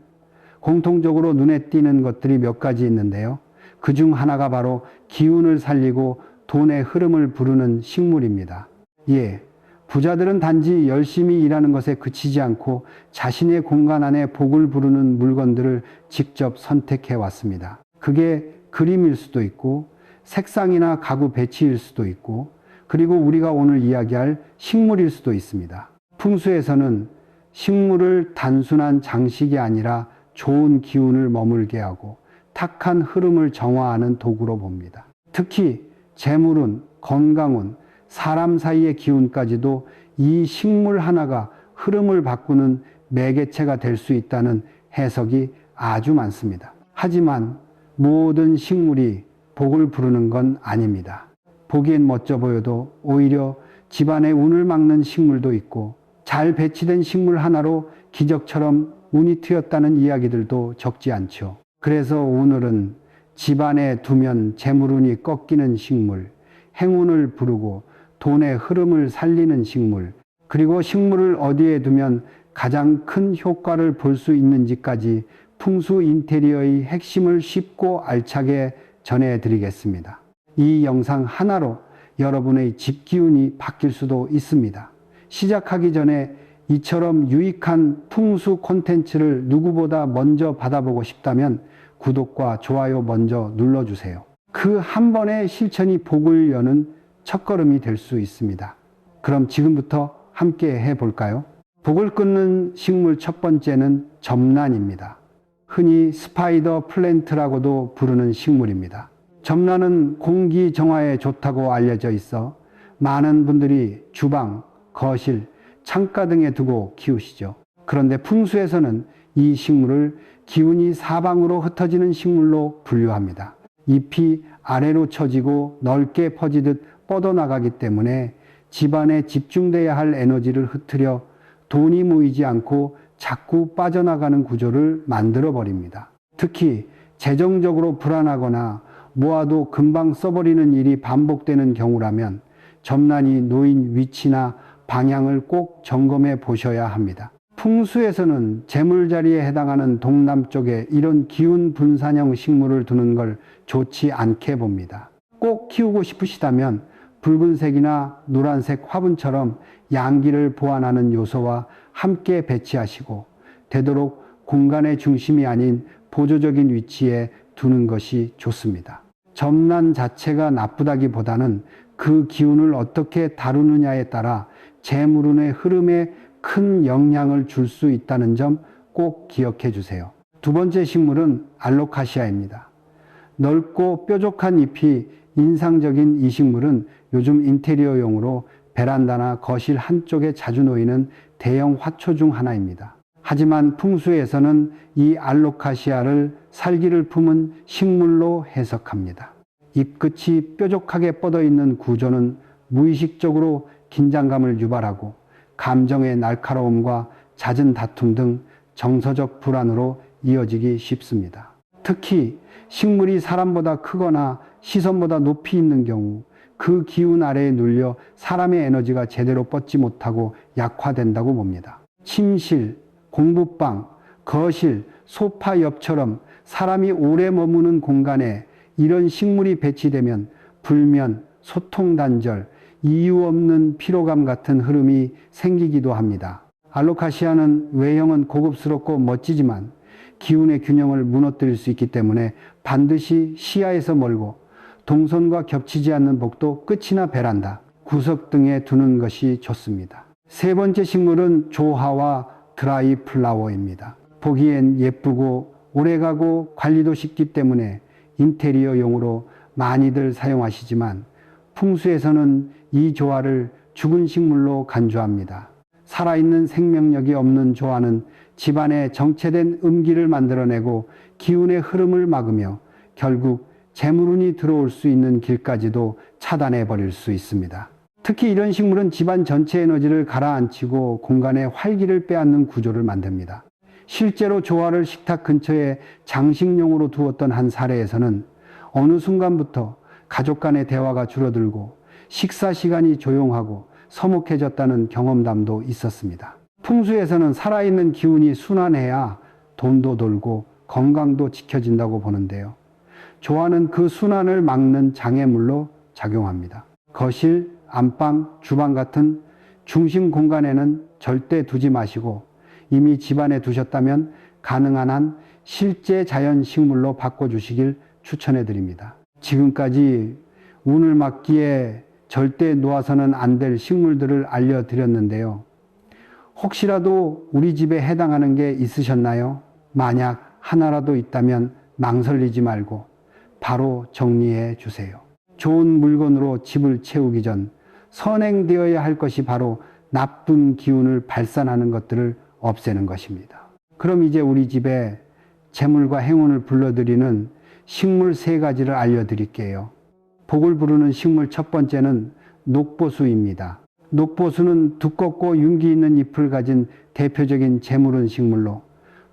공통적으로 눈에 띄는 것들이 몇 가지 있는데요. 그중 하나가 바로 기운을 살리고 돈의 흐름을 부르는 식물입니다. 예, 부자들은 단지 열심히 일하는 것에 그치지 않고 자신의 공간 안에 복을 부르는 물건들을 직접 선택해 왔습니다. 그게 그림일 수도 있고 색상이나 가구 배치일 수도 있고 그리고 우리가 오늘 이야기할 식물일 수도 있습니다. 풍수에서는 식물을 단순한 장식이 아니라 좋은 기운을 머물게 하고 탁한 흐름을 정화하는 도구로 봅니다. 특히 재물운, 건강운, 사람 사이의 기운까지도 이 식물 하나가 흐름을 바꾸는 매개체가 될 수 있다는 해석이 아주 많습니다. 하지만 모든 식물이 복을 부르는 건 아닙니다. 보기엔 멋져 보여도 오히려 집안의 운을 막는 식물도 있고 잘 배치된 식물 하나로 기적처럼 운이 트였다는 이야기들도 적지 않죠. 그래서 오늘은 집안에 두면 재물운이 꺾이는 식물, 행운을 부르고 돈의 흐름을 살리는 식물, 그리고 식물을 어디에 두면 가장 큰 효과를 볼 수 있는지까지 풍수 인테리어의 핵심을 쉽고 알차게 전해드리겠습니다. 이 영상 하나로 여러분의 집 기운이 바뀔 수도 있습니다. 시작하기 전에 이처럼 유익한 풍수 콘텐츠를 누구보다 먼저 받아보고 싶다면 구독과 좋아요 먼저 눌러주세요. 그 한 번의 실천이 복을 여는 첫걸음이 될 수 있습니다. 그럼 지금부터 함께 해볼까요? 복을 끊는 식물 첫 번째는 점란입니다. 흔히 스파이더 플랜트라고도 부르는 식물입니다. 점란은 공기 정화에 좋다고 알려져 있어 많은 분들이 주방, 거실, 창가 등에 두고 키우시죠. 그런데 풍수에서는 이 식물을 기운이 사방으로 흩어지는 식물로 분류합니다. 잎이 아래로 처지고 넓게 퍼지듯 뻗어나가기 때문에 집안에 집중돼야 할 에너지를 흩트려 돈이 모이지 않고 자꾸 빠져나가는 구조를 만들어 버립니다. 특히 재정적으로 불안하거나 모아도 금방 써버리는 일이 반복되는 경우라면 점란이 놓인 위치나 방향을 꼭 점검해 보셔야 합니다. 풍수에서는 재물자리에 해당하는 동남쪽에 이런 기운 분산형 식물을 두는 걸 좋지 않게 봅니다. 꼭 키우고 싶으시다면 붉은색이나 노란색 화분처럼 양기를 보완하는 요소와 함께 배치하시고 되도록 공간의 중심이 아닌 보조적인 위치에 두는 것이 좋습니다. 점란 자체가 나쁘다기보다는 그 기운을 어떻게 다루느냐에 따라 재물운의 흐름에 큰 영향을 줄 수 있다는 점 꼭 기억해 주세요. 두 번째 식물은 알로카시아입니다. 넓고 뾰족한 잎이 인상적인 이 식물은 요즘 인테리어용으로 베란다나 거실 한쪽에 자주 놓이는 대형 화초 중 하나입니다. 하지만 풍수에서는 이 알로카시아를 살기를 품은 식물로 해석합니다. 잎끝이 뾰족하게 뻗어 있는 구조는 무의식적으로 긴장감을 유발하고 감정의 날카로움과 잦은 다툼 등 정서적 불안으로 이어지기 쉽습니다. 특히 식물이 사람보다 크거나 시선보다 높이 있는 경우 그 기운 아래에 눌려 사람의 에너지가 제대로 뻗지 못하고 약화된다고 봅니다. 침실, 공부방, 거실, 소파 옆처럼 사람이 오래 머무는 공간에 이런 식물이 배치되면 불면, 소통 단절, 이유 없는 피로감 같은 흐름이 생기기도 합니다. 알로카시아는 외형은 고급스럽고 멋지지만 기운의 균형을 무너뜨릴 수 있기 때문에 반드시 시야에서 멀고 동선과 겹치지 않는 복도 끝이나 베란다, 구석 등에 두는 것이 좋습니다. 세 번째 식물은 조화와 드라이 플라워입니다. 보기엔 예쁘고 오래가고 관리도 쉽기 때문에 인테리어용으로 많이들 사용하시지만 풍수에서는 이 조화를 죽은 식물로 간주합니다. 살아있는 생명력이 없는 조화는 집안에 정체된 음기를 만들어내고 기운의 흐름을 막으며 결국 재물운이 들어올 수 있는 길까지도 차단해 버릴 수 있습니다. 특히 이런 식물은 집안 전체 에너지를 가라앉히고 공간에 활기를 빼앗는 구조를 만듭니다. 실제로 조화를 식탁 근처에 장식용으로 두었던 한 사례에서는 어느 순간부터 가족 간의 대화가 줄어들고 식사 시간이 조용하고 서먹해졌다는 경험담도 있었습니다. 풍수에서는 살아있는 기운이 순환해야 돈도 돌고 건강도 지켜진다고 보는데요. 조화는 그 순환을 막는 장애물로 작용합니다. 거실, 안방, 주방 같은 중심 공간에는 절대 두지 마시고 이미 집안에 두셨다면 가능한 한 실제 자연 식물로 바꿔주시길 추천해 드립니다. 지금까지 운을 막기에 절대 놓아서는 안 될 식물들을 알려드렸는데요. 혹시라도 우리 집에 해당하는 게 있으셨나요? 만약 하나라도 있다면 망설이지 말고 바로 정리해 주세요. 좋은 물건으로 집을 채우기 전 선행되어야 할 것이 바로 나쁜 기운을 발산하는 것들을 없애는 것입니다. 그럼 이제 우리 집에 재물과 행운을 불러들이는 식물 3가지를 알려드릴게요. 복을 부르는 식물 첫 번째는 녹보수입니다. 녹보수는 두껍고 윤기 있는 잎을 가진 대표적인 재물은 식물로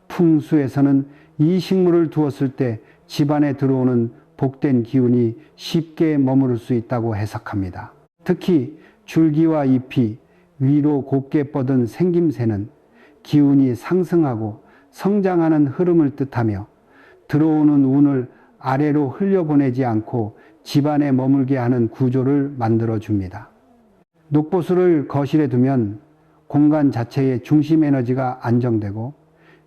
풍수에서는 이 식물을 두었을 때 집안에 들어오는 복된 기운이 쉽게 머무를 수 있다고 해석합니다. 특히 줄기와 잎이 위로 곱게 뻗은 생김새는 기운이 상승하고 성장하는 흐름을 뜻하며 들어오는 운을 아래로 흘려보내지 않고 집안에 머물게 하는 구조를 만들어줍니다. 녹보수를 거실에 두면 공간 자체의 중심 에너지가 안정되고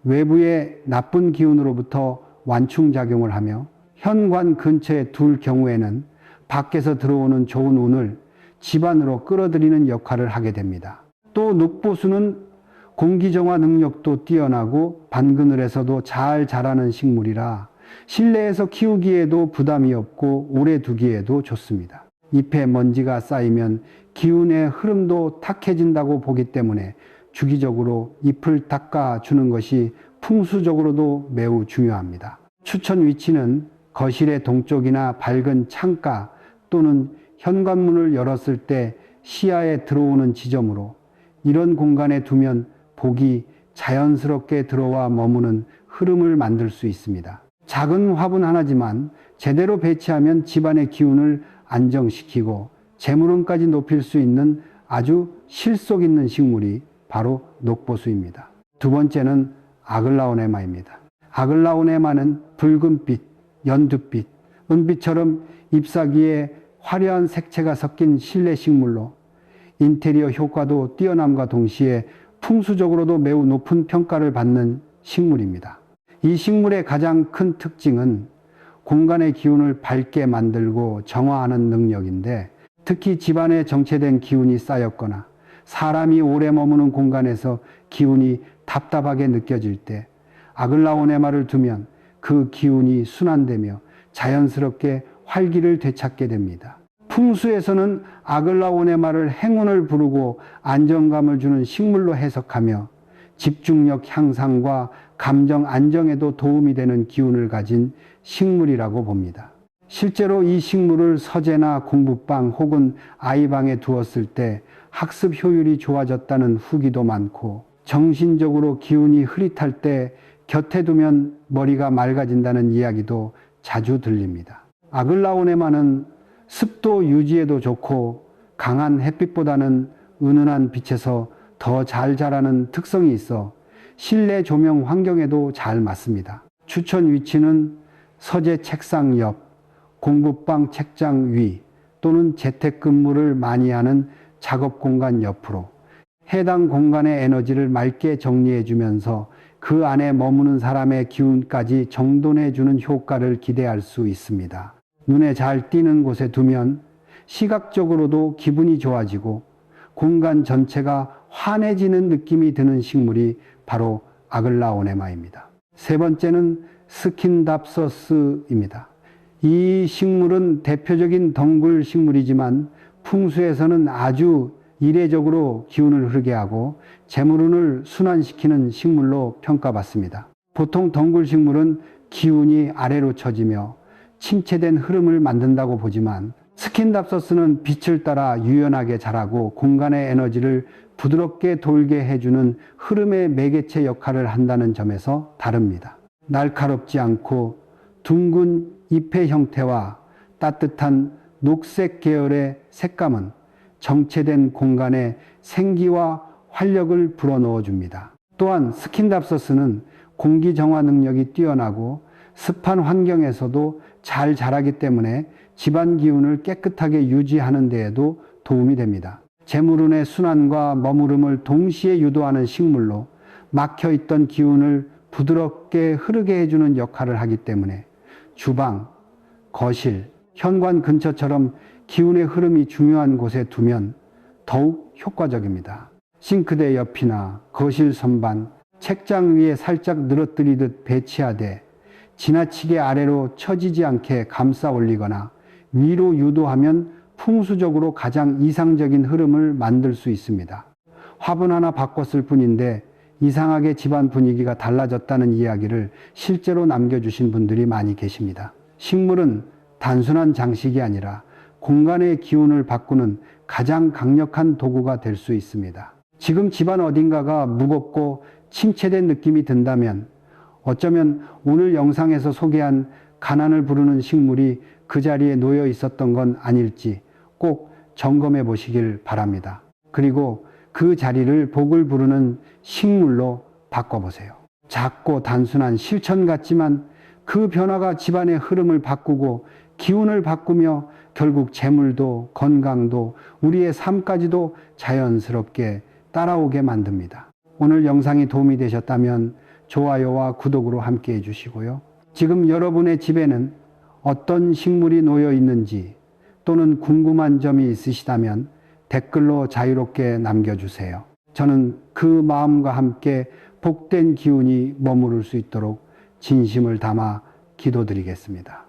외부의 나쁜 기운으로부터 완충작용을 하며 현관 근처에 둘 경우에는 밖에서 들어오는 좋은 운을 집안으로 끌어들이는 역할을 하게 됩니다. 또 녹보수는 공기정화 능력도 뛰어나고 반그늘에서도 잘 자라는 식물이라 실내에서 키우기에도 부담이 없고 오래 두기에도 좋습니다. 잎에 먼지가 쌓이면 기운의 흐름도 탁해진다고 보기 때문에 주기적으로 잎을 닦아주는 것이 풍수적으로도 매우 중요합니다. 추천 위치는 거실의 동쪽이나 밝은 창가 또는 현관문을 열었을 때 시야에 들어오는 지점으로 이런 공간에 두면 복이 자연스럽게 들어와 머무는 흐름을 만들 수 있습니다. 작은 화분 하나지만 제대로 배치하면 집안의 기운을 안정시키고 재물운까지 높일 수 있는 아주 실속 있는 식물이 바로 녹보수입니다. 두 번째는 아글라오네마입니다. 아글라오네마는 붉은빛, 연두빛, 은빛처럼 잎사귀에 화려한 색채가 섞인 실내 식물로 인테리어 효과도 뛰어남과 동시에 풍수적으로도 매우 높은 평가를 받는 식물입니다. 이 식물의 가장 큰 특징은 공간의 기운을 밝게 만들고 정화하는 능력인데 특히 집안에 정체된 기운이 쌓였거나 사람이 오래 머무는 공간에서 기운이 답답하게 느껴질 때 아글라오네마를 두면 그 기운이 순환되며 자연스럽게 활기를 되찾게 됩니다. 풍수에서는 아글라오네마를 행운을 부르고 안정감을 주는 식물로 해석하며 집중력 향상과 감정 안정에도 도움이 되는 기운을 가진 식물이라고 봅니다. 실제로 이 식물을 서재나 공부방 혹은 아이방에 두었을 때 학습 효율이 좋아졌다는 후기도 많고 정신적으로 기운이 흐릿할 때 곁에 두면 머리가 맑아진다는 이야기도 자주 들립니다. 아글라오네마는 습도 유지에도 좋고 강한 햇빛보다는 은은한 빛에서 더 잘 자라는 특성이 있어 실내 조명 환경에도 잘 맞습니다. 추천 위치는 서재 책상 옆, 공부방 책장 위 또는 재택근무를 많이 하는 작업 공간 옆으로 해당 공간의 에너지를 맑게 정리해 주면서 그 안에 머무는 사람의 기운까지 정돈해 주는 효과를 기대할 수 있습니다. 눈에 잘 띄는 곳에 두면 시각적으로도 기분이 좋아지고 공간 전체가 환해지는 느낌이 드는 식물이 바로 아글라오네마입니다. 세 번째는 스킨답서스입니다. 이 식물은 대표적인 덩굴 식물이지만 풍수에서는 아주 이례적으로 기운을 흐르게 하고 재물운을 순환시키는 식물로 평가받습니다. 보통 덩굴 식물은 기운이 아래로 처지며 침체된 흐름을 만든다고 보지만 스킨답서스는 빛을 따라 유연하게 자라고 공간의 에너지를 부드럽게 돌게 해주는 흐름의 매개체 역할을 한다는 점에서 다릅니다. 날카롭지 않고 둥근 잎의 형태와 따뜻한 녹색 계열의 색감은 정체된 공간에 생기와 활력을 불어넣어 줍니다. 또한 스킨답서스는 공기 정화 능력이 뛰어나고 습한 환경에서도 잘 자라기 때문에 집안 기운을 깨끗하게 유지하는 데에도 도움이 됩니다. 재물운의 순환과 머무름을 동시에 유도하는 식물로 막혀있던 기운을 부드럽게 흐르게 해주는 역할을 하기 때문에 주방, 거실, 현관 근처처럼 기운의 흐름이 중요한 곳에 두면 더욱 효과적입니다. 싱크대 옆이나 거실 선반, 책장 위에 살짝 늘어뜨리듯 배치하되 지나치게 아래로 처지지 않게 감싸 올리거나 위로 유도하면 풍수적으로 가장 이상적인 흐름을 만들 수 있습니다. 화분 하나 바꿨을 뿐인데 이상하게 집안 분위기가 달라졌다는 이야기를 실제로 남겨주신 분들이 많이 계십니다. 식물은 단순한 장식이 아니라 공간의 기운을 바꾸는 가장 강력한 도구가 될 수 있습니다. 지금 집안 어딘가가 무겁고 침체된 느낌이 든다면 어쩌면 오늘 영상에서 소개한 가난을 부르는 식물이 그 자리에 놓여 있었던 건 아닐지 꼭 점검해 보시길 바랍니다. 그리고 그 자리를 복을 부르는 식물로 바꿔보세요. 작고 단순한 실천 같지만 그 변화가 집안의 흐름을 바꾸고 기운을 바꾸며 결국 재물도 건강도 우리의 삶까지도 자연스럽게 따라오게 만듭니다. 오늘 영상이 도움이 되셨다면 좋아요와 구독으로 함께 해주시고요. 지금 여러분의 집에는 어떤 식물이 놓여 있는지 또는 궁금한 점이 있으시다면 댓글로 자유롭게 남겨주세요. 저는 그 마음과 함께 복된 기운이 머무를 수 있도록 진심을 담아 기도드리겠습니다.